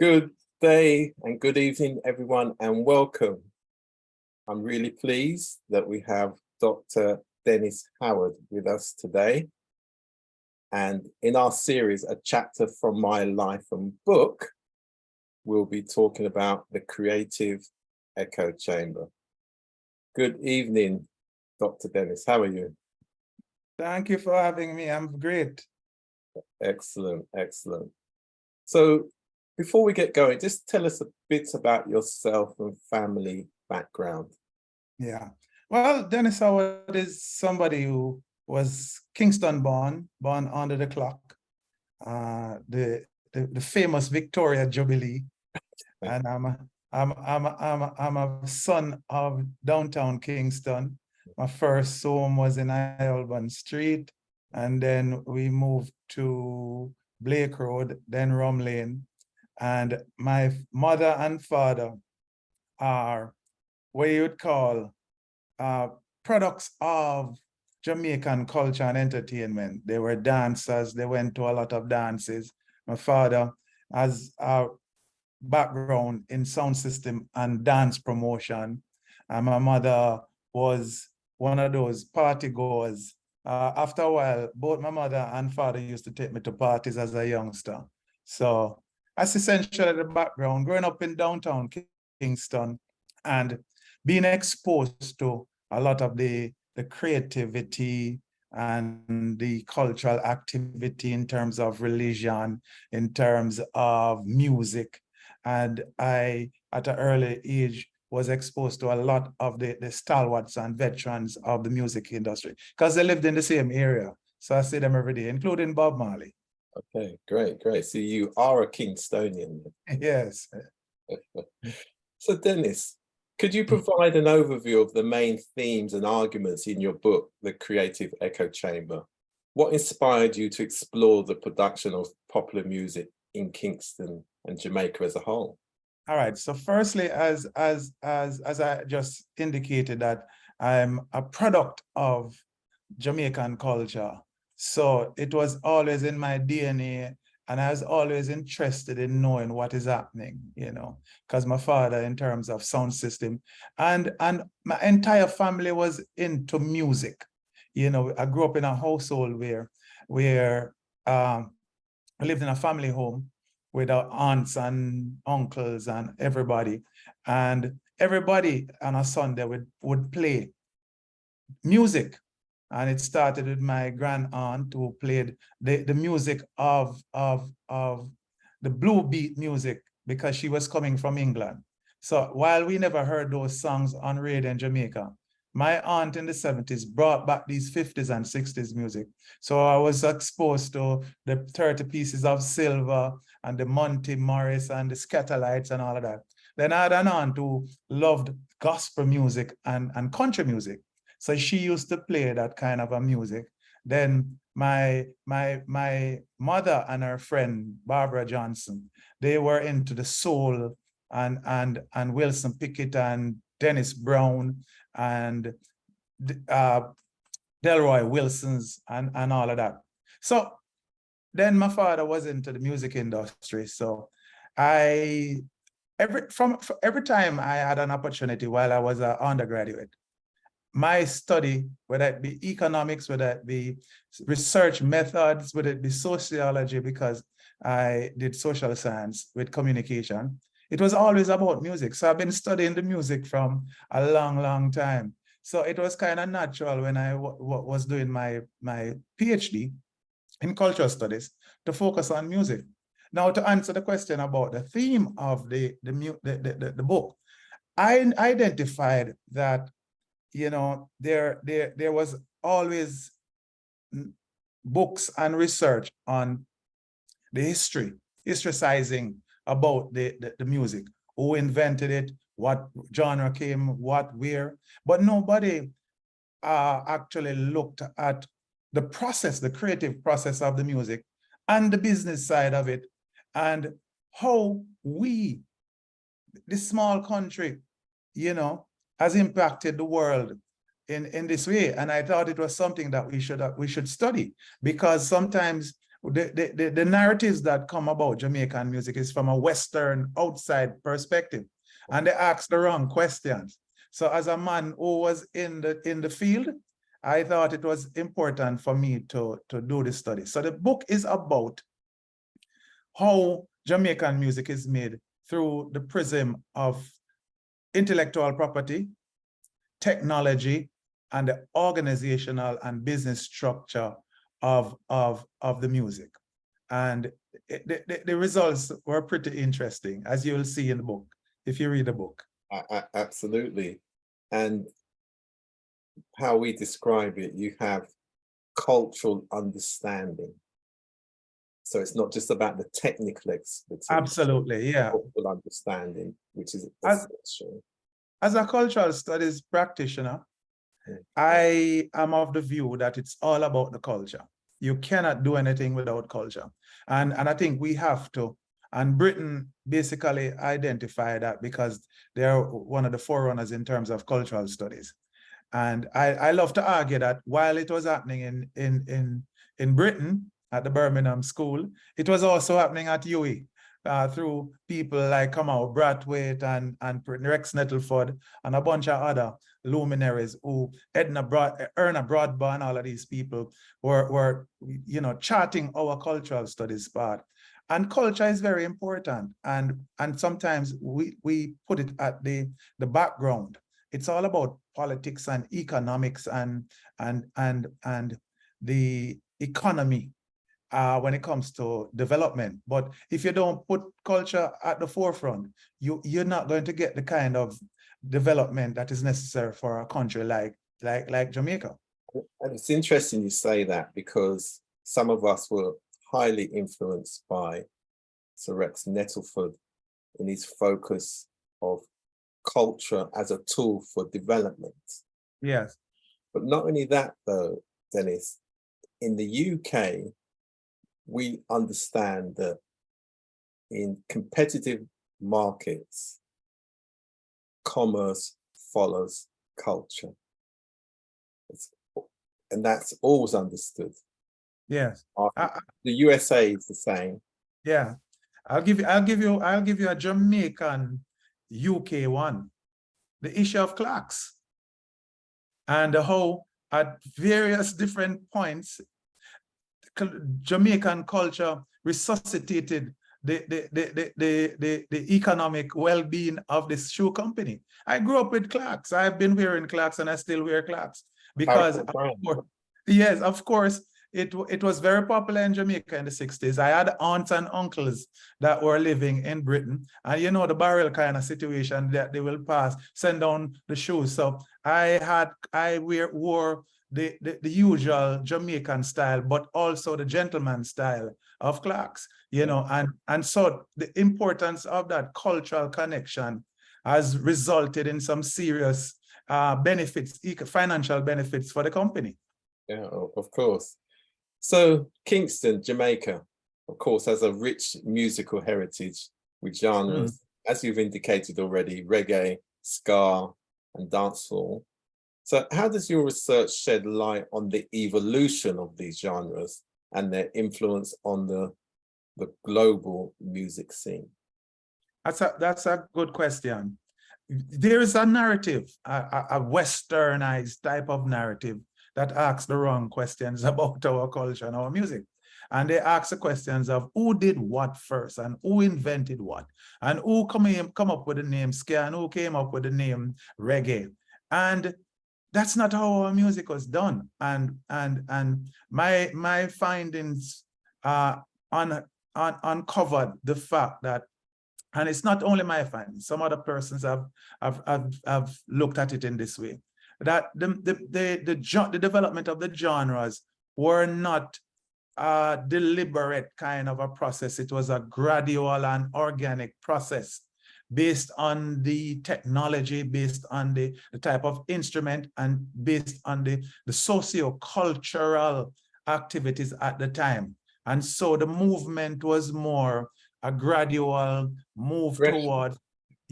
Good day and good evening, everyone, and welcome. I'm really pleased that we have Dr. Dennis Howard with us today. And in our series, A Chapter from My Life and Book, we'll be talking about the creative echo chamber. Good evening, Dr. Dennis. How are you? Thank you for having me. I'm great. Excellent, excellent. So before we get going, just tell us a bit about yourself and family background. Yeah. Well, Dennis Howard is somebody who was Kingston born under the clock, the famous Victoria Jubilee, and I'm a son of downtown Kingston. My first home was in Islebon Street, and then we moved to Blake Road, then Rum Lane. And my mother and father are what you would call products of Jamaican culture and entertainment. They were dancers. They went to a lot of dances. My father has a background in sound system and dance promotion. And my mother was one of those party goers. After a while, both my mother and father used to take me to parties as a youngster. So that's essentially the background. Growing up in downtown Kingston and being exposed to a lot of the creativity and the cultural activity in terms of religion, in terms of music. And I, at an early age, was exposed to a lot of the stalwarts and veterans of the music industry because they lived in the same area. So I see them every day, including Bob Marley. Okay, great, great. So you are a Kingstonian. Yes. So Dennis, could you provide an overview of the main themes and arguments in your book, The Creative Echo Chamber? What inspired you to explore the production of popular music in Kingston and Jamaica as a whole? All right. So firstly, as I just indicated, that I'm a product of Jamaican culture. So it was always in my DNA, and I was always interested in knowing what is happening, because my father, in terms of sound system, and my entire family was into music. I grew up in a household where I lived in a family home with our aunts and uncles and everybody. And everybody on a Sunday would play music. And it started with my grand aunt, who played the music of the blue beat music, because she was coming from England. So while we never heard those songs on radio in Jamaica, my aunt in the 70s brought back these 50s and 60s music. So I was exposed to the 30 Pieces of Silver and the Monty Morris and the Scatterlights and all of that. Then I had an aunt who loved gospel music and country music. So she used to play that kind of a music. Then my mother and her friend, Barbara Johnson, they were into the soul and Wilson Pickett and Dennis Brown and Delroy Wilsons and all of that. So then my father was into the music industry. So every time I had an opportunity while I was an undergraduate, my study, whether it be economics, whether it be research methods, whether it be sociology, because I did social science with communication, it was always about music. So I've been studying the music from a long, long time. So it was kind of natural when I was doing my PhD in cultural studies to focus on music. Now, to answer the question about the theme of the book, I identified that there was always books and research on the historicizing about the music, who invented it, what genre came, what, where, but nobody actually looked at the process, the creative process of the music and the business side of it, and how we, this small country, has impacted the world in this way. And I thought it was something that we should study, because sometimes the narratives that come about Jamaican music is from a Western outside perspective, and they ask the wrong questions. So as a man who was in the field, I thought it was important for me to do this study. So the book is about how Jamaican music is made through the prism of intellectual property, technology, and the organizational and business structure of the music. And the results were pretty interesting, as you'll see in the book, if you read the book. Absolutely. And how we describe it, you have cultural understanding. So it's not just about the technical expertise. Absolutely, yeah. Cultural understanding, which is essential. As a cultural studies practitioner, I am of the view that it's all about the culture. You cannot do anything without culture. And I think we have to. And Britain basically identified that because they're one of the forerunners in terms of cultural studies. And I love to argue that while it was happening in Britain at the Birmingham School, it was also happening at UWI through people like Kamau Brathwaite and Rex Nettleford and a bunch of other luminaries who Erna Broadbent, all of these people were charting our cultural studies part. And culture is very important, and sometimes we put it at the background. It's all about politics and economics and the economy when it comes to development. But if you don't put culture at the forefront, you're not going to get the kind of development that is necessary for a country like Jamaica. And it's interesting you say that, because some of us were highly influenced by Sir Rex Nettleford in his focus of culture as a tool for development. Yes. But not only that though, Dennis, in the UK, we understand that in competitive markets, commerce follows culture. And that's always understood. Yes. The USA is the same. Yeah. I'll give you a Jamaican UK one. The issue of clocks and how at various different points Jamaican culture resuscitated the economic well-being of this shoe company. I grew up with clocks. I've been wearing clocks and I still wear clocks because yes, of course, it was very popular in Jamaica in the 60s. I had aunts and uncles that were living in Britain, and you know the barrel kind of situation that they will send down the shoes. So I wore the usual Jamaican style, but also the gentleman style of clocks, and so the importance of that cultural connection has resulted in some serious benefits, financial benefits for the company. Yeah, of course. So Kingston, Jamaica, of course, has a rich musical heritage with genres, as you've indicated already, reggae, ska, and dancehall. So how does your research shed light on the evolution of these genres and their influence on the global music scene? That's a good question. There is a narrative, a westernized type of narrative that asks the wrong questions about our culture and our music. And they ask the questions of who did what first and who invented what and who come up with the name ska and who came up with the name reggae. And that's not how our music was done. And my findings uncovered the fact that, and it's not only my findings, some other persons have looked at it in this way, that the development of the genres were not a deliberate kind of a process. It was a gradual and organic process based on the technology, based on the type of instrument, and based on the socio-cultural activities at the time. And so the movement was more a gradual move toward,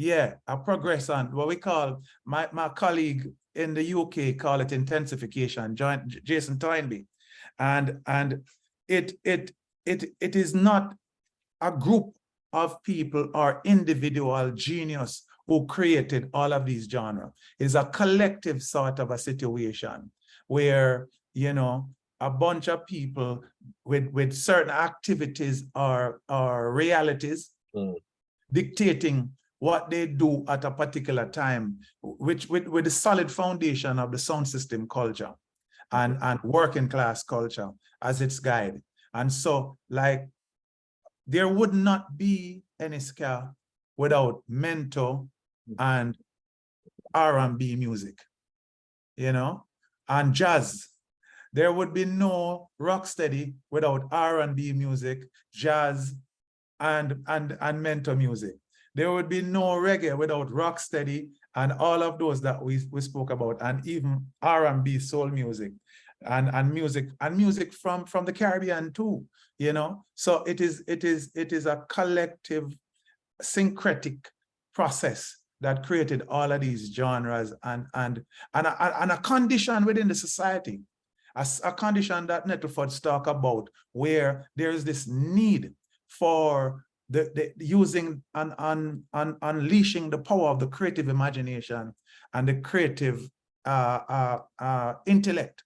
a progression, what we call, my colleague in the UK call it intensification, Jason Toynbee. And it it is not a group of people or individual genius who created all of these genres. It's a collective sort of a situation where, you know, a bunch of people with certain activities or realities dictating what they do at a particular time, which with the solid foundation of the sound system culture and working class culture as its guide. And so, like, there would not be any ska without mento and R&B music, you know, and jazz. There would be no rocksteady without R&B music, jazz, and mento music. There would be no reggae without rocksteady and all of those that we spoke about, and even R&B soul music and music from the Caribbean too, you know. So it is a collective syncretic process that created all of these genres and a condition within the society, a condition that Nettleford's talk about, where there is this need for the using and unleashing the power of the creative imagination and the creative intellect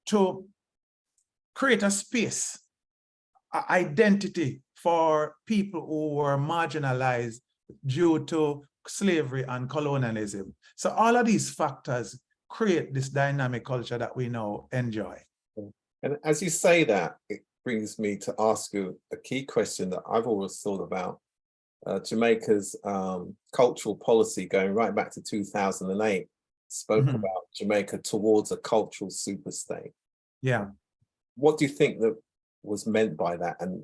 to create a space, identity for people who were marginalized due to slavery and colonialism. So all of these factors create this dynamic culture that we now enjoy. And as you say that, it brings me to ask you a key question that I've always thought about. Jamaica's cultural policy going right back to 2008 spoke about Jamaica towards a cultural superstate. Yeah. What do you think that was meant by that? And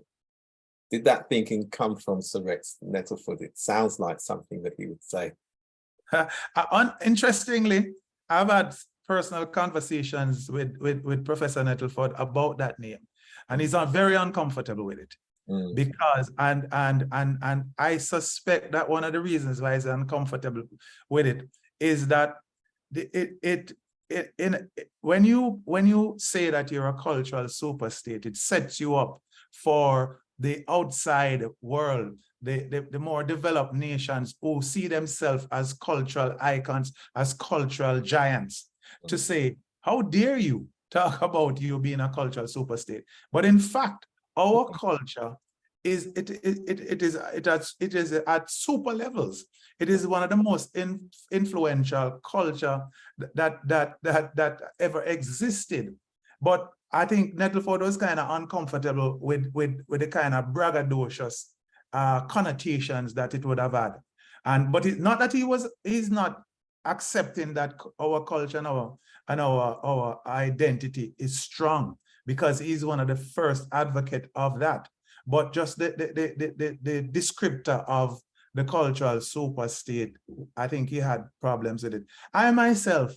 did that thinking come from Sir Rex Nettleford? It sounds like something that he would say. Interestingly, I've had personal conversations with Professor Nettleford about that name, and he's not very uncomfortable with it. Because and I suspect that one of the reasons why he's uncomfortable with it is that when you say that you're a cultural superstate, it sets you up for the outside world, the more developed nations who see themselves as cultural icons, as cultural giants, to say, how dare you talk about you being a cultural superstate? But in fact, our culture is at super levels. It is one of the most influential culture that ever existed. But I think Nettleford was kind of uncomfortable with the kind of braggadocious connotations that it would have had. But it's not that he's not accepting that our culture and our identity is strong, because he's one of the first advocate of that. But just the descriptor of the cultural superstate, I think he had problems with it. I myself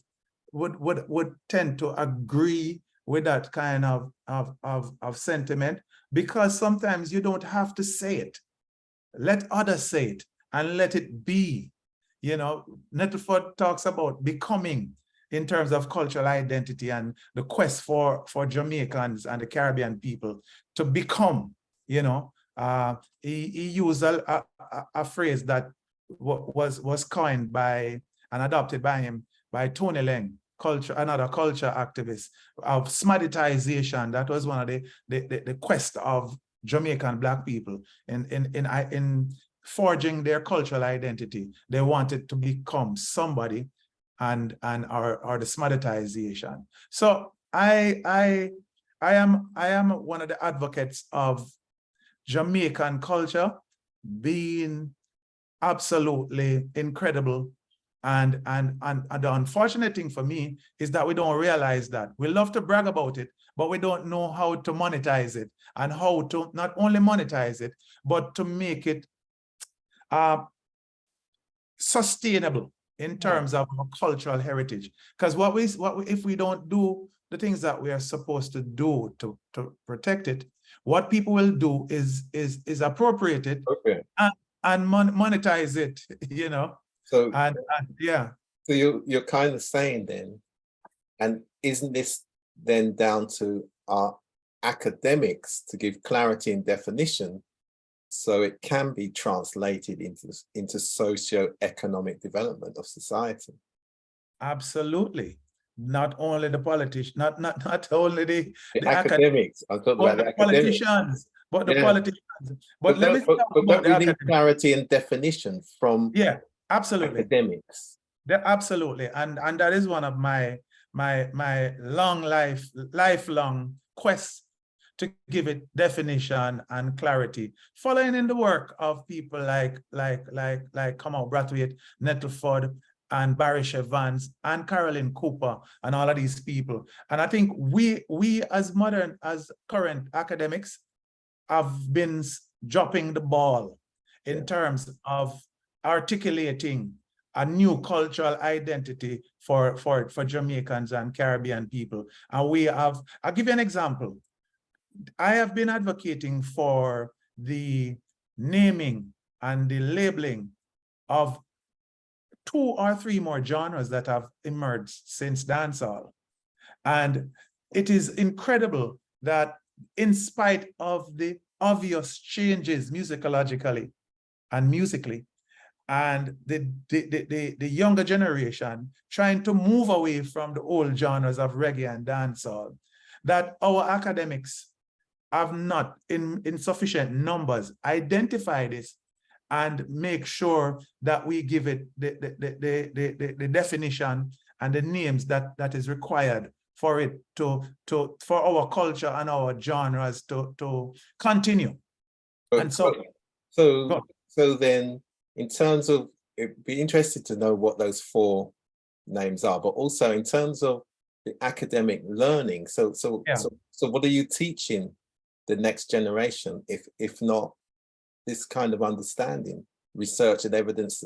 would tend to agree with that kind of sentiment, because sometimes you don't have to say it. Let others say it and let it be. You know, Nettleford talks about becoming in terms of cultural identity and the quest for Jamaicans and the Caribbean people to become. You know, he used a phrase that was coined by and adopted by him by Tony Leng, another culture activist, of smaditization. That was one of the quest of Jamaican Black people in forging their cultural identity. They wanted to become somebody, or the smaditization. So I am one of the advocates of Jamaican culture being absolutely incredible. And the unfortunate thing for me is that we don't realize that. We love to brag about it, but we don't know how to monetize it, and how to not only monetize it, but to make it sustainable in terms of our cultural heritage. Because if we don't do the things that we are supposed to do to protect it, what people will do is appropriate it and monetize it, you know. So yeah. So you're kind of saying then, and isn't this then down to our academics to give clarity and definition so it can be translated into socio-economic development of society. Absolutely. Not only the politicians, not only The academics. I'm talking about the academics. politicians, but the Yeah. politicians. But let me talk about But the we need academics. clarity and definition from Absolutely. academics. Absolutely. And that is one of my lifelong quest to give it definition and clarity, following in the work of people like Kamau Brathwaite, Nettleford, and Barry Evans, and Carolyn Cooper, and all of these people. And I think we as current academics have been dropping the ball in terms of articulating a new cultural identity for Jamaicans and Caribbean people. And I'll give you an example. I have been advocating for the naming and the labeling of 2 or 3 more genres that have emerged since dancehall. And it is incredible that in spite of the obvious changes musicologically and musically, and the younger generation trying to move away from the old genres of reggae and dancehall, that our academics have not in sufficient numbers identify this and make sure that we give it the definition and the names that is required for it for our culture and our genres to continue. And so then, in terms of, it'd be interested to know what those 4 names are, but also in terms of the academic learning. So what are you teaching the next generation, if not this kind of understanding, research and evidence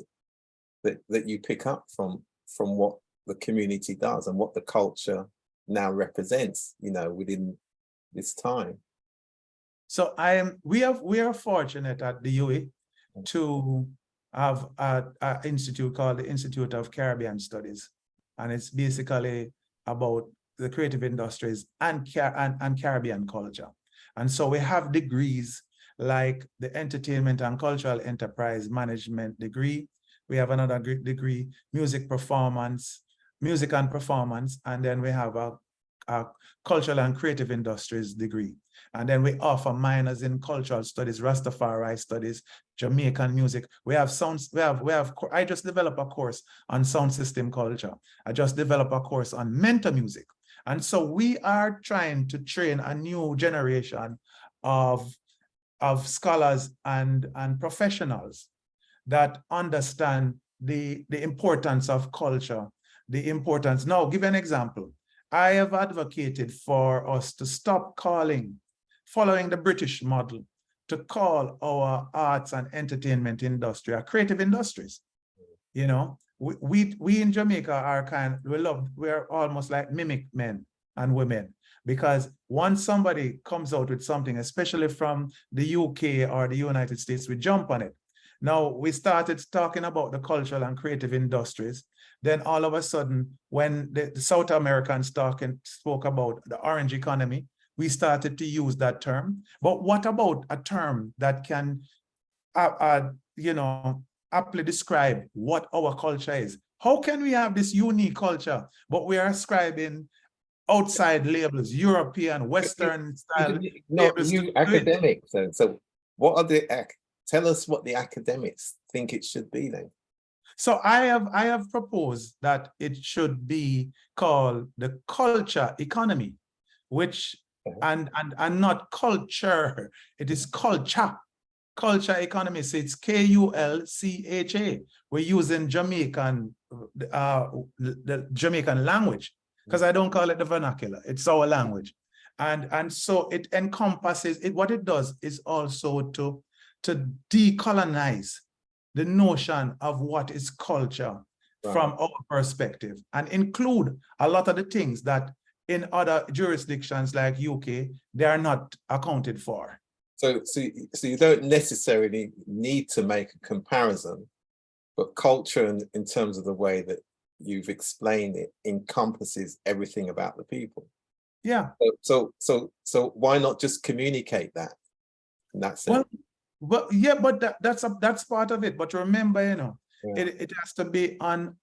that you pick up from what the community does and what the culture now represents, within this time? So we are fortunate at the UWI to have an institute called the Institute of Caribbean Studies, and it's basically about the creative industries and Caribbean culture. And so we have degrees like the Entertainment and Cultural Enterprise Management degree. We have another degree, Music and Performance, and then we have a Cultural and Creative Industries degree. And then we offer minors in Cultural Studies, Rastafari Studies, Jamaican music. We have I just developed a course on sound system culture. I just developed a course on mentor music. And so we are trying to train a new generation of scholars and professionals that understand the importance of culture, the importance. Now, give an example. I have advocated for us to stop following the British model, to call our arts and entertainment industry our creative industries. We in Jamaica are we're almost like mimic men and women, because once somebody comes out with something, especially from the UK or the United States, we jump on it. Now, we started talking about the cultural and creative industries. Then all of a sudden, when the South Americans spoke about the orange economy, we started to use that term. But what about a term that can, aptly describe what our culture is? How can we have this unique culture, but we are ascribing outside labels, European, Western style labels? You academics. So what are tell us what the academics think it should be then. So I have proposed that it should be called the culture economy, which and not culture. It is culture economy. So it's KULCHA. We're using Jamaican, the Jamaican language, because I don't call it the vernacular. It's our language, and so it encompasses it. What it does is also to decolonize the notion of what is culture from our perspective, and include a lot of the things that in other jurisdictions like UK, they are not accounted for. So you don't necessarily need to make a comparison, but culture in terms of the way that you've explained it encompasses everything about the people. Yeah. So why not just communicate that in that sense? Well, yeah, but that's part of it. But remember, Yeah. it has to be on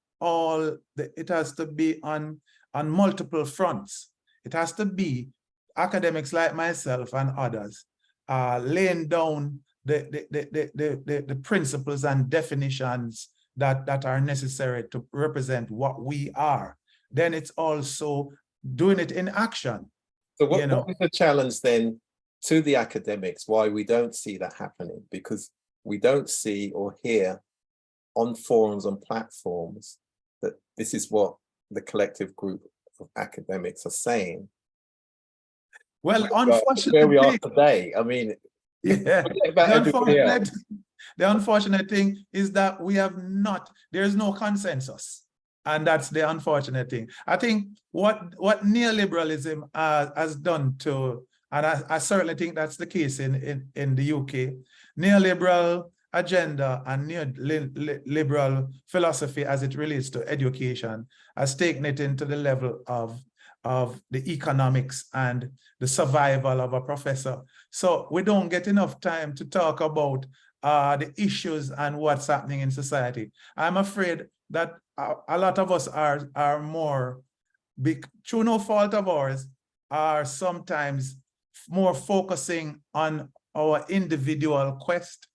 it has to be on multiple fronts. It has to be academics like myself and others laying down the principles and definitions that are necessary to represent what we are. Then it's also doing it in action. So what is the challenge then to the academics, why we don't see that happening? Because we don't see or hear on forums, on platforms, that this is what the collective group of academics are saying. Well, Where we are today, I mean, yeah, forget about everybody else. The unfortunate thing is that there's no consensus. And that's the unfortunate thing. I think what neoliberalism has done to, and I certainly think that's the case in the UK, neoliberal agenda and neoliberal philosophy as it relates to education has taken it into the level of the economics and the survival of a professor. So we don't get enough time to talk about the issues and what's happening in society. I'm afraid that a lot of us are more, through no fault of ours, are sometimes more focusing on our individual quest.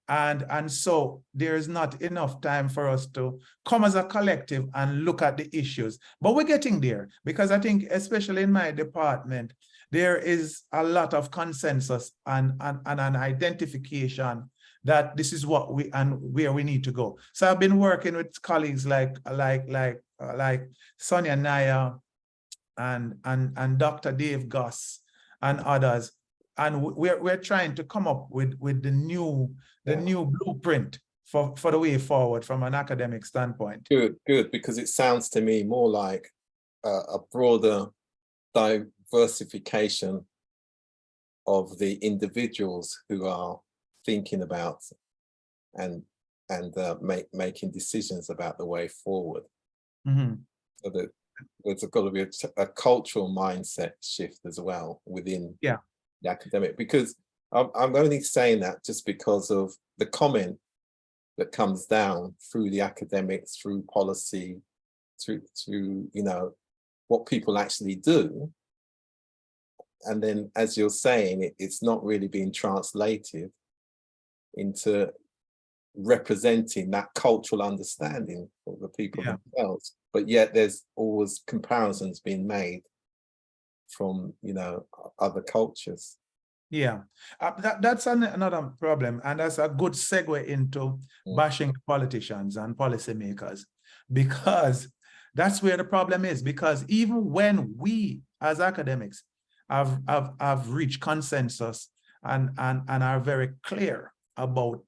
And so there's not enough time for us to come as a collective and look at the issues. But we're getting there, because I think, especially in my department, there is a lot of consensus and an identification that this is what we and where we need to go. So I've been working with colleagues like Sonia Naya and Dr. Dave Goss and others, and we're trying to come up with the new blueprint for the way forward from an academic standpoint. Good, because it sounds to me more like a broader diversification of the individuals who are thinking about and making decisions about the way forward. Mm-hmm. So that there's got to be a cultural mindset shift as well within the academic, because I'm only saying that just because of the comment that comes down through the academics, through policy, through what people actually do. And then, as you're saying, it's not really being translated into representing that cultural understanding of the people themselves. But yet there's always comparisons being made from, other cultures. Yeah, that's another problem. And that's a good segue into bashing politicians and policymakers, because that's where the problem is. Because even when we as academics have reached consensus and are very clear about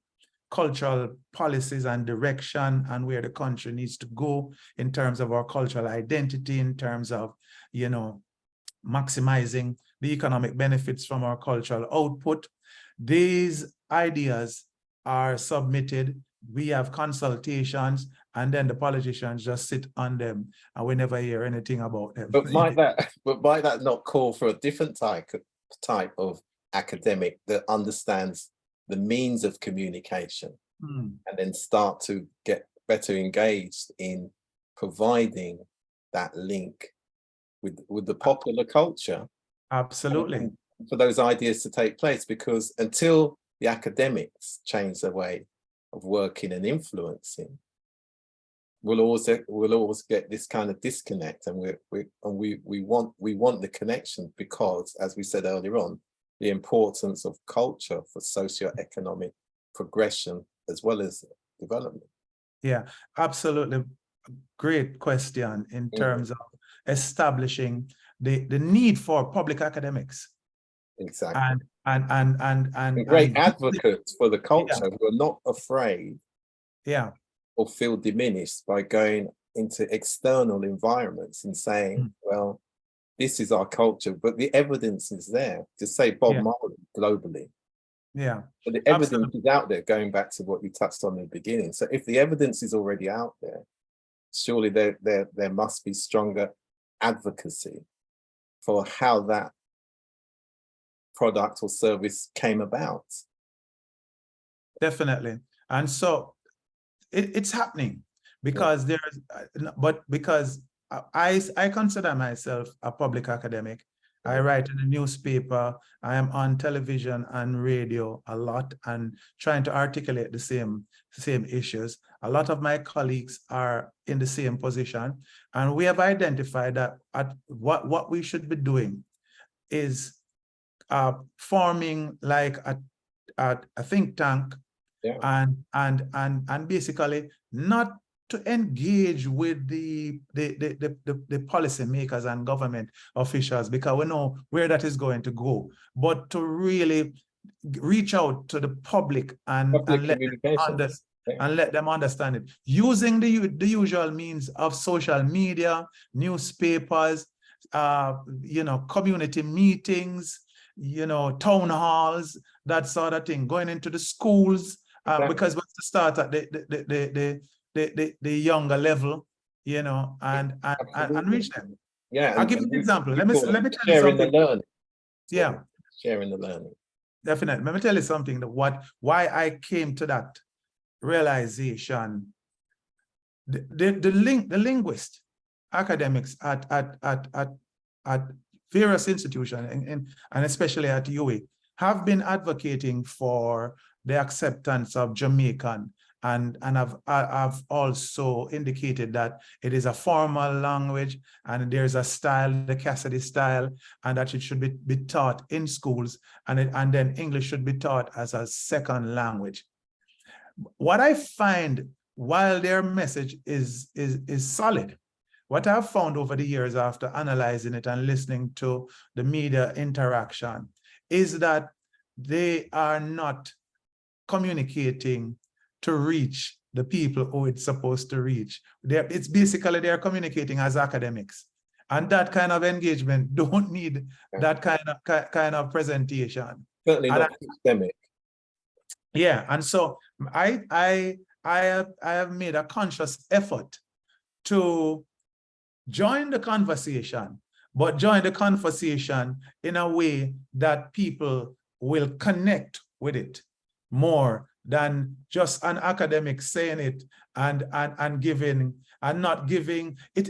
cultural policies and direction and where the country needs to go in terms of our cultural identity, in terms of, maximizing the economic benefits from our cultural output. These ideas are submitted, we have consultations, and then the politicians just sit on them and we never hear anything about them. But might that not call for a different type of academic that understands the means of communication and then start to get better engaged in providing that link with the popular culture? Absolutely. For those ideas to take place, because until the academics change their way of working and influencing, we'll always get this kind of disconnect, and we want the connection, because, as we said earlier on, the importance of culture for socio-economic progression as well as development. Yeah, absolutely. Great question in terms of establishing the need for public academics. Exactly. And great advocates for the culture who are not afraid or feel diminished by going into external environments and saying, well, this is our culture, but the evidence is there. To say Bob Marley globally. Yeah. But the evidence is out there, going back to what you touched on in the beginning. So if the evidence is already out there, surely there must be stronger advocacy for how that product or service came about. Definitely. And so it's happening because there's, but because I consider myself a public academic. I write in the newspaper, I am on television and radio a lot and trying to articulate the same issues. A lot of my colleagues are in the same position, and we have identified that what we should be doing is forming like a think tank, and basically not to engage with the policy makers and government officials, because we know where that is going to go, but to really reach out to the public and let them understand it, using the usual means of social media, newspapers, community meetings, town halls, that sort of thing, going into the schools, because we have to start at the younger level, and reach them. Yeah, I'll give you an example. Let me tell you sharing something. the learning. Yeah, sharing the learning. Definitely. Let me tell you something. Why I came to that realization. The linguist academics at various institutions and especially at UWI have been advocating for the acceptance of Jamaican, and I've also indicated that it is a formal language and there's a style, the Cassidy style, and that it should be taught in schools, and then English should be taught as a second language. What I find, while their message is solid, what I've found over the years after analyzing it and listening to the media interaction is that they are not communicating to reach the people who it's supposed to reach. It's basically they're communicating as academics. And that kind of engagement don't need that kind of presentation. Certainly not academic. Yeah, and so I have made a conscious effort to join the conversation, but join the conversation in a way that people will connect with it more than just an academic saying it and giving and not giving it.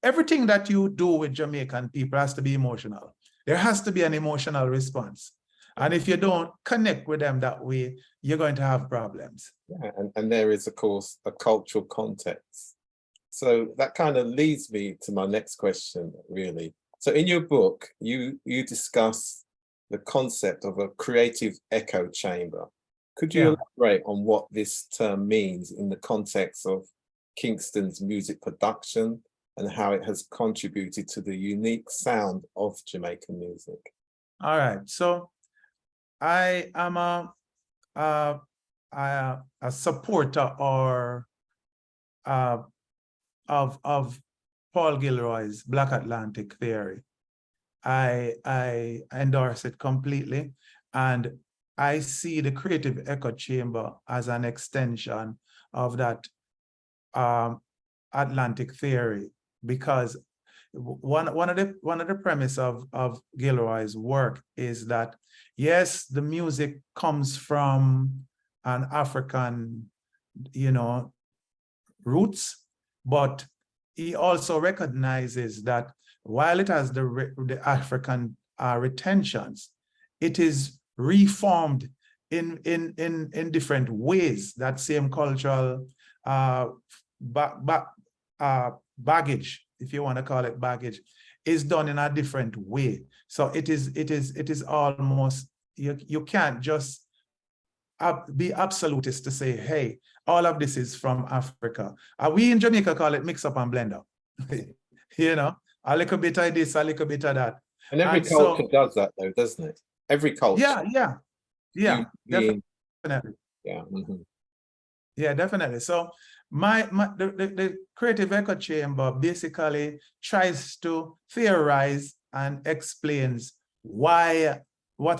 Everything that you do with Jamaican people has to be emotional. There has to be an emotional response. And if you don't connect with them that way, you're going to have problems. Yeah, and there is, of course, a cultural context. So that kind of leads me to my next question, really. So in your book, you discuss the concept of a creative echo chamber. Could you elaborate on what this term means in the context of Kingston's music production and how it has contributed to the unique sound of Jamaican music? All right. So I am a supporter of Paul Gilroy's Black Atlantic theory. I endorse it completely, and I see the creative echo chamber as an extension of that Atlantic theory, because one of the premise of Gilroy's work is that, yes, the music comes from an African, roots, but he also recognizes that while it has the African retentions, it is reformed in different ways. That same cultural baggage, if you want to call it baggage, is done in a different way. So it is almost, you can't just be absolutist to say, hey, all of this is from Africa. We in Jamaica call it mix up and blend up. A little bit of this, a little bit of that. And every culture does that though, doesn't it? Every culture. Yeah, definitely. Yeah. Mm-hmm. Yeah, definitely. So the creative echo chamber basically tries to theorize and explains what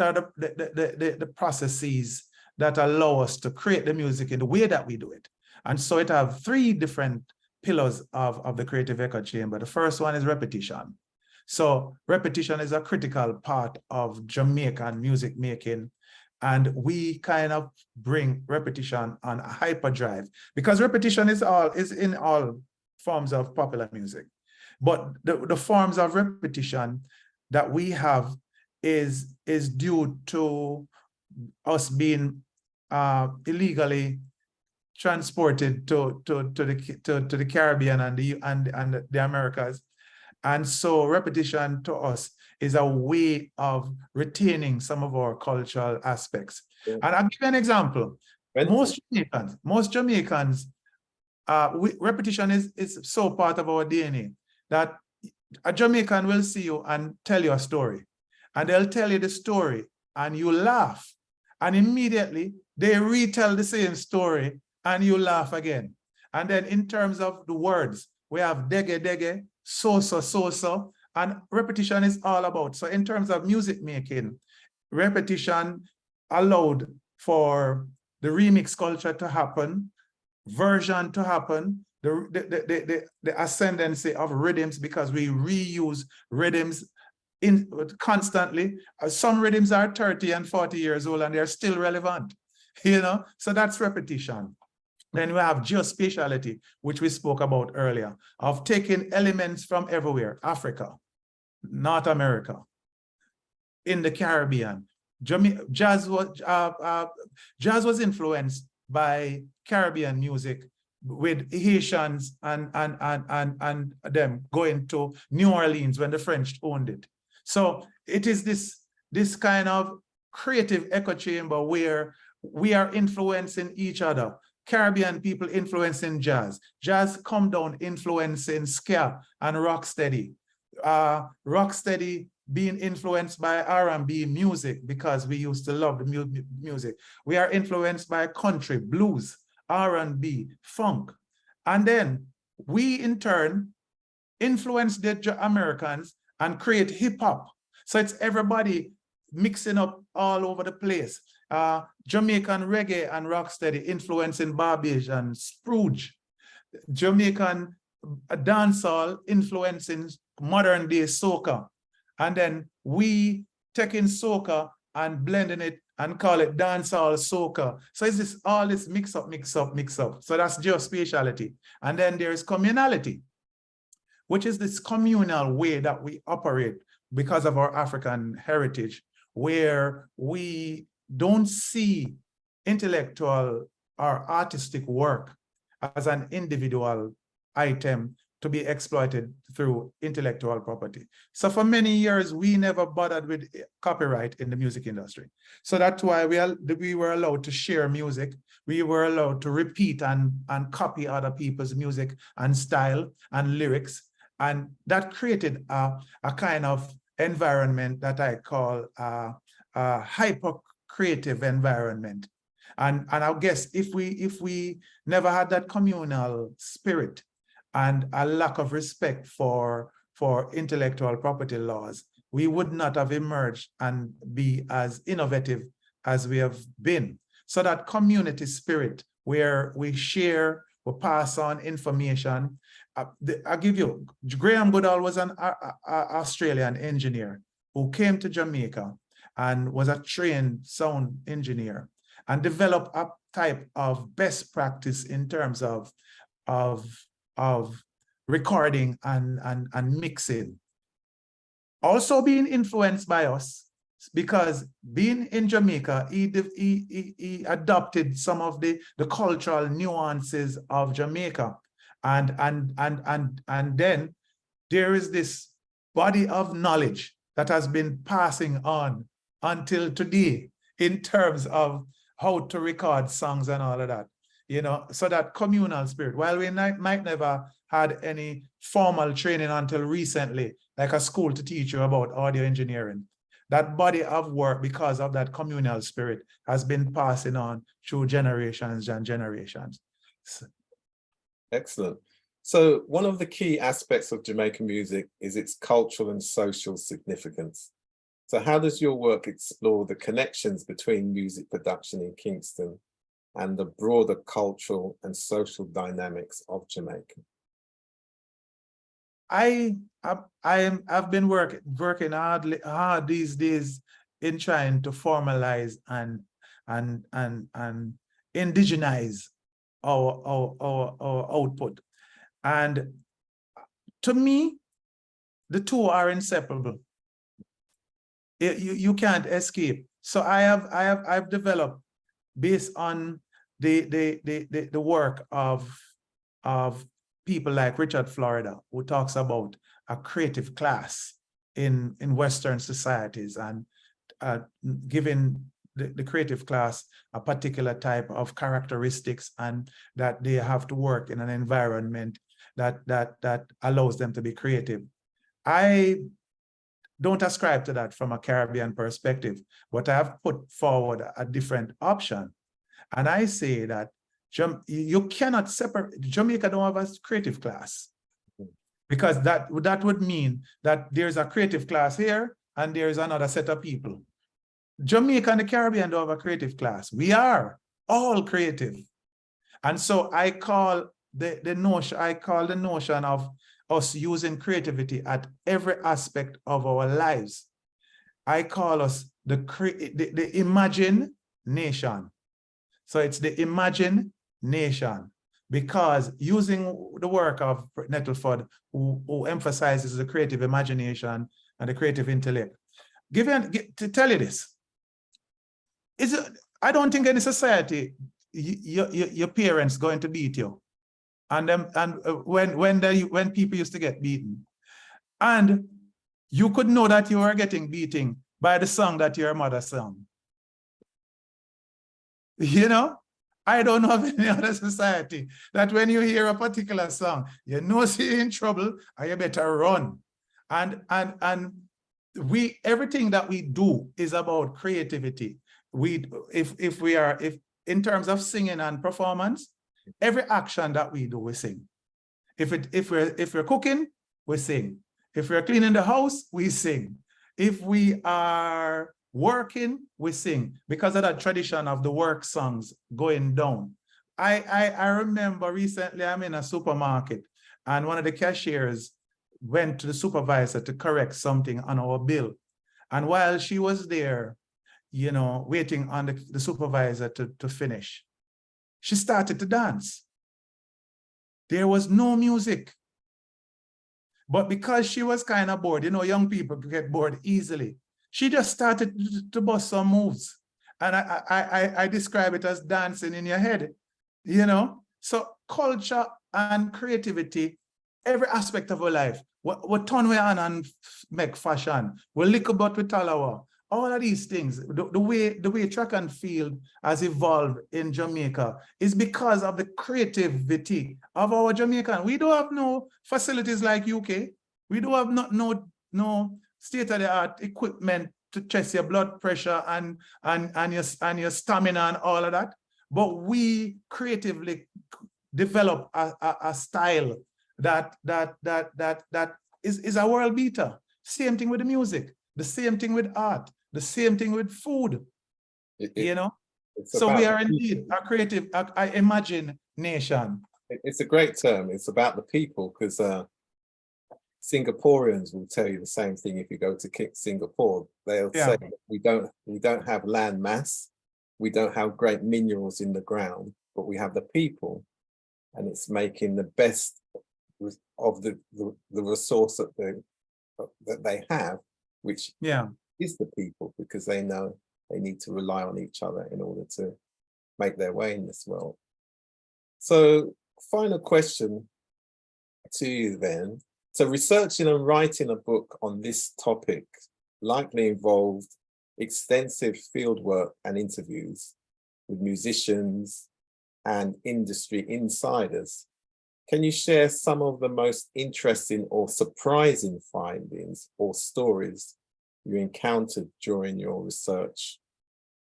are the processes that allow us to create the music in the way that we do it. And so it have three different pillars of the creative echo chamber. The first one is repetition. So repetition is a critical part of Jamaican music making. And we kind of bring repetition on a hyperdrive, because repetition is in all forms of popular music. But the forms of repetition that we have is due to us being illegally transported to the Caribbean and the Americas. And so repetition to us is a way of retaining some of our cultural aspects. Yeah. And I'll give you an example. Most Jamaicans, repetition is so part of our DNA that a Jamaican will see you and tell you a story. And they'll tell you the story and you laugh. And immediately they retell the same story and you laugh again. And then in terms of the words, we have dege, dege, so, and repetition is all about. So in terms of music making, repetition allowed for the remix culture to happen, version to happen, the ascendancy of rhythms, because we reuse rhythms constantly. Some rhythms are 30 and 40 years old and they're still relevant, you know? So that's repetition. Then we have geospatiality, which we spoke about earlier, of taking elements from everywhere: Africa, North America, in the Caribbean. Jazz was influenced by Caribbean music, with Haitians and them going to New Orleans when the French owned it. So it is this kind of creative echo chamber where we are influencing each other. Caribbean people influencing jazz. Jazz come down influencing ska and rocksteady. Rocksteady being influenced by R&B music, because we used to love the music. We are influenced by country, blues, R&B, funk. And then we in turn influence the Americans and create hip hop. So it's everybody mixing up all over the place. Jamaican reggae and rocksteady influencing Barbadian Spruge. Jamaican dancehall influencing modern day soca. And then we taking soca and blending it and call it dancehall soca. So it's all this mix up. So that's geospatiality. And then there's communality, which is this communal way that we operate because of our African heritage, where we don't see intellectual or artistic work as an individual item to be exploited through intellectual property. So for many years, we never bothered with copyright in the music industry. So that's why we were allowed to share music. We were allowed to repeat and copy other people's music and style and lyrics. And that created a kind of environment that I call a hyper-creative environment. And I guess if we never had that communal spirit and a lack of respect for intellectual property laws, we would not have emerged and be as innovative as we have been. So that community spirit where we share, we pass on information. I'll give you, Graham Goodall was an Australian engineer who came to Jamaica and was a trained sound engineer and developed a type of best practice in terms of recording and mixing. Also being influenced by us, because being in Jamaica, he adopted some of the cultural nuances of Jamaica. And then there is this body of knowledge that has been passing on until today in terms of how to record songs and all of that, you know, so that communal spirit. While we might never had any formal training until recently, like a school to teach you about audio engineering, that body of work, because of that communal spirit, has been passing on through generations and generations. Excellent. So one of the key aspects of Jamaican music is its cultural and social significance. So how does your work explore the connections between music production in Kingston and the broader cultural and social dynamics of Jamaica? I've been working hard these days in trying to formalize and indigenize our output. And to me, the two are inseparable. You can't escape. So I've developed, based on the work of people like Richard Florida, who talks about a creative class in Western societies, and giving the creative class a particular type of characteristics, and that they have to work in an environment that allows them to be creative. I don't ascribe to that from a Caribbean perspective, but I have put forward a different option. And I say that you cannot separate, Jamaica don't have a creative class, because that would mean that there's a creative class here and there's another set of people. Jamaica and the Caribbean don't have a creative class. We are all creative. And so I call the notion of us using creativity at every aspect of our lives. I call us the Imagine Nation. So it's the Imagine Nation, because using the work of Nettleford, who emphasizes the creative imagination and the creative intellect. To tell you this, I don't think any society, your parents going to beat you. And when people used to get beaten, and you could know that you were getting beaten by the song that your mother sang. You know, I don't know of any other society that when you hear a particular song, you know you're in trouble and you better run. And everything that we do is about creativity. If in terms of singing and performance, every action that we do, we sing. If we're cooking, we sing. If we're cleaning the house, we sing. If we are working, we sing, because of that tradition of the work songs going down. I remember recently I'm in a supermarket, and one of the cashiers went to the supervisor to correct something on our bill. And while she was there, you know, waiting on the supervisor to finish, she started to dance. There was no music. But because she was kind of bored, you know, young people get bored easily, she just started to bust some moves. And I describe it as dancing in your head, you know? So culture and creativity, every aspect of our life, what turn we on and make fashion, we lick about with Talawa, all of these things, the way track and field has evolved in Jamaica is because of the creativity of our Jamaican. We don't have no facilities like UK. We don't have no state-of-the-art equipment to test your blood pressure and your stamina and all of that. But we creatively develop a style that is a world beater. Same thing with the music, the same thing with art, the same thing with food, you know? So we are indeed a creative, I imagine, nation. It's a great term. It's about the people, because Singaporeans will tell you the same thing if you go to Singapore. They'll say that we don't have land mass, we don't have great minerals in the ground, but we have the people, and it's making the best of the resource that they have, which is the people, because they know they need to rely on each other in order to make their way in this world. So, final question to you then. So researching and writing a book on this topic likely involved extensive fieldwork and interviews with musicians and industry insiders. Can you share some of the most interesting or surprising findings or stories you encountered during your research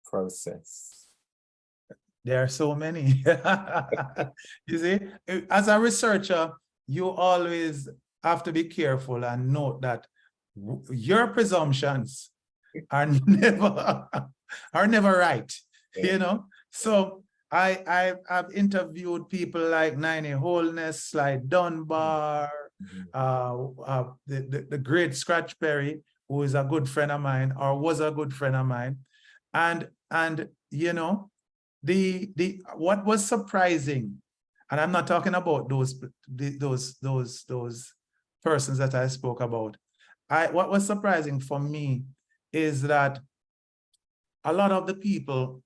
process? There are so many. You see, as a researcher, you always have to be careful and note that your presumptions are never right, you know? So I've interviewed people like Nine Holness, like Dunbar, The great Scratch Perry, who is a good friend of mine, or was a good friend of mine. And you know, what was surprising, and I'm not talking about those persons that I spoke about. What was surprising for me is that a lot of the people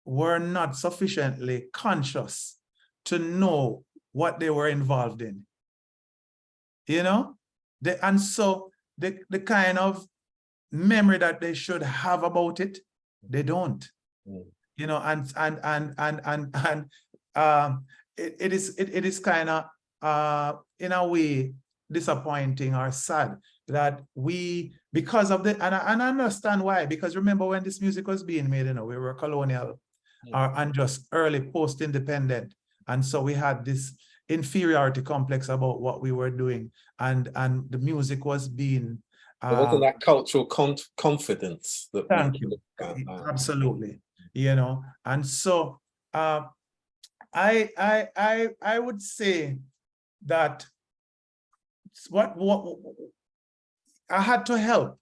were not sufficiently conscious to know what they were involved in. You know, and so the kind of memory that they should have about it, they don't. You know, it is kind of in a way disappointing or sad that we, because of the, and I understand why, because remember when this music was being made, you know, we were colonial and just early post-independent, and so we had this inferiority complex about what we were doing, and the music was being there wasn't that cultural confidence that thank you. Absolutely. You know, and so I would say that what I had to help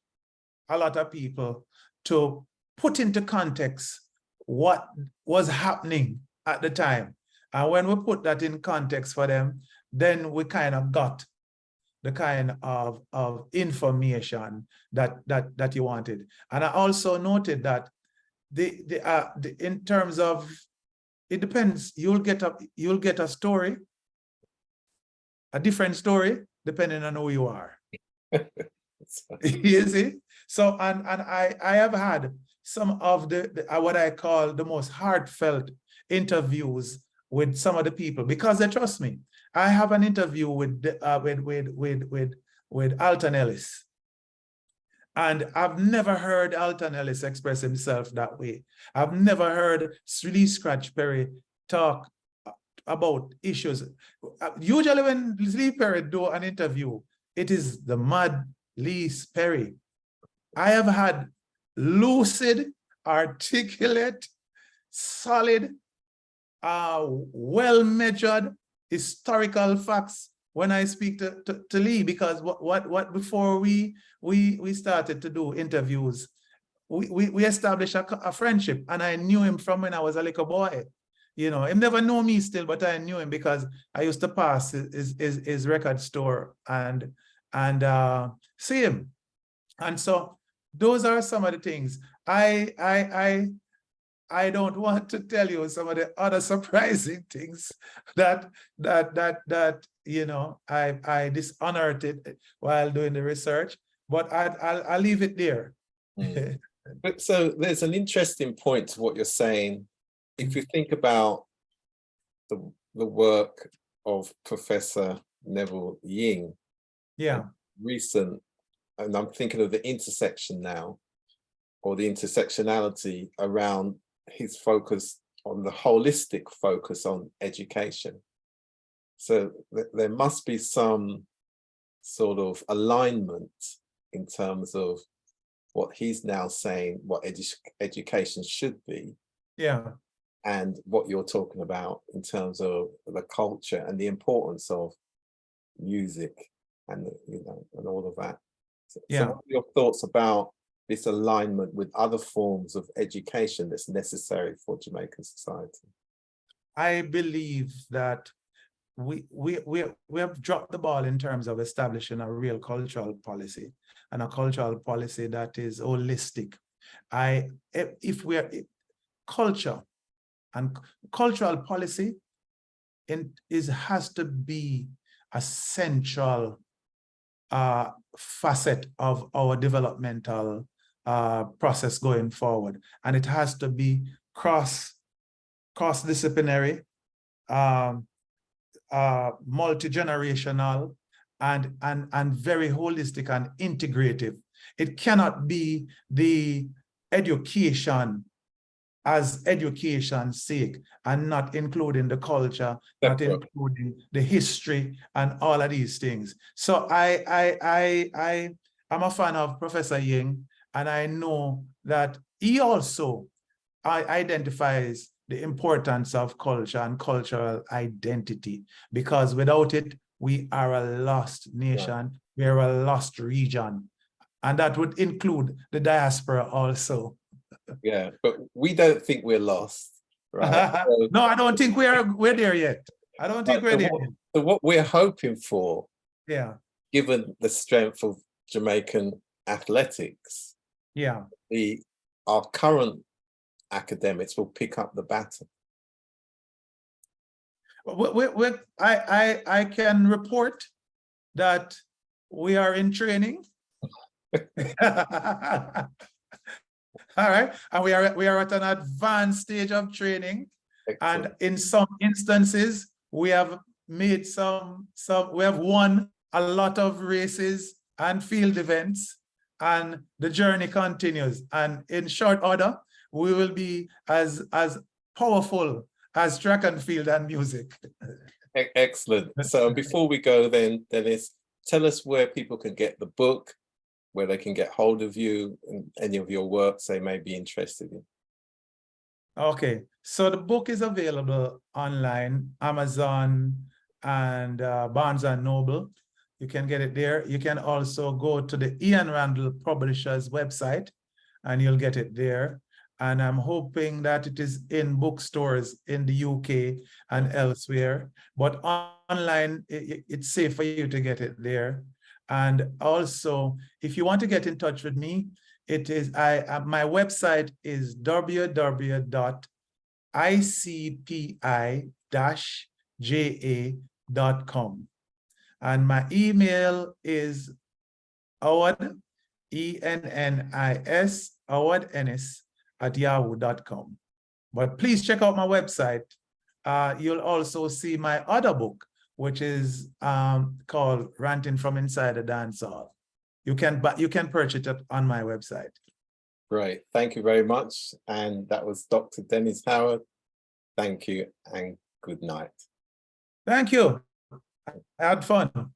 a lot of people to put into context what was happening at the time. And when we put that in context for them, then we kind of got the kind of information that you wanted. And I also noted that in terms of, it depends, you'll get a story, a different story, depending on who you are. You see? So, and I have had some of the what I call the most heartfelt interviews with some of the people, because they trust me. I have an interview with Alton Ellis. And I've never heard Alton Ellis express himself that way. I've never heard Lee Scratch Perry talk about issues. Usually when Lee Perry do an interview, it is the mad Lee Perry. I have had lucid, articulate, solid, well-measured historical facts when I speak to Lee, because what before we started to do interviews, we established a friendship, and I knew him from when I was a little boy. You know, he never knew me still, but I knew him because I used to pass his record store and see him. And so those are some of the things. I don't want to tell you some of the other surprising things that you know, I dishonored it while doing the research, but I'll leave it there. But so there's an interesting point to what you're saying. If you think about the work of Professor Neville Ying, yeah, recent, and I'm thinking of the intersection now, or the intersectionality around his focus on the holistic focus on education. So there must be some sort of alignment in terms of what he's now saying, what education should be. Yeah. And what you're talking about in terms of the culture and the importance of music and, you know, and all of that. So what are your thoughts about this alignment with other forms of education that's necessary for Jamaican society? I believe that we have dropped the ball in terms of establishing a real cultural policy, and a cultural policy that is holistic. If we're culture and cultural policy has to be a central facet of our developmental process going forward, and it has to be cross-disciplinary, multi-generational, and very holistic and integrative. It cannot be the education as education's sake and not including the culture, not including the history and all of these things. So I'm a fan of Professor Ying, and I know that he also identifies the importance of culture and cultural identity, because without it, we are a lost nation. We are a lost region. And that would include the diaspora also. Yeah, but we don't think we're lost, right? So, No, I don't think we're there yet. I don't think we're there yet. so what we're hoping for, Yeah, given the strength of Jamaican athletics, yeah. our current academics will pick up the baton. I can report that we are in training. All right, and we are at an advanced stage of training. Excellent. And in some instances, we have made we have won a lot of races and field events, and the journey continues. And in short order, we will be as powerful as track and field and music. Excellent. So before we go then, Dennis, tell us where people can get the book, where they can get hold of you and any of your works they may be interested in. Okay, so the book is available online, Amazon and Barnes and Noble. You can get it there. You can also go to the Ian Randall Publishers website and you'll get it there. And I'm hoping that it is in bookstores in the UK and elsewhere, but online, it's safe for you to get it there. And also, if you want to get in touch with me, it is my website is www.icpi-ja.com. And my email is Howard, ENNIS, Howard Ennis @yahoo.com. But please check out my website. You'll also see my other book, which is called Ranting from Inside the Dancehall. You can purchase it on my website. Great. Thank you very much. And that was Dr. Dennis Howard. Thank you and good night. Thank you. I had fun.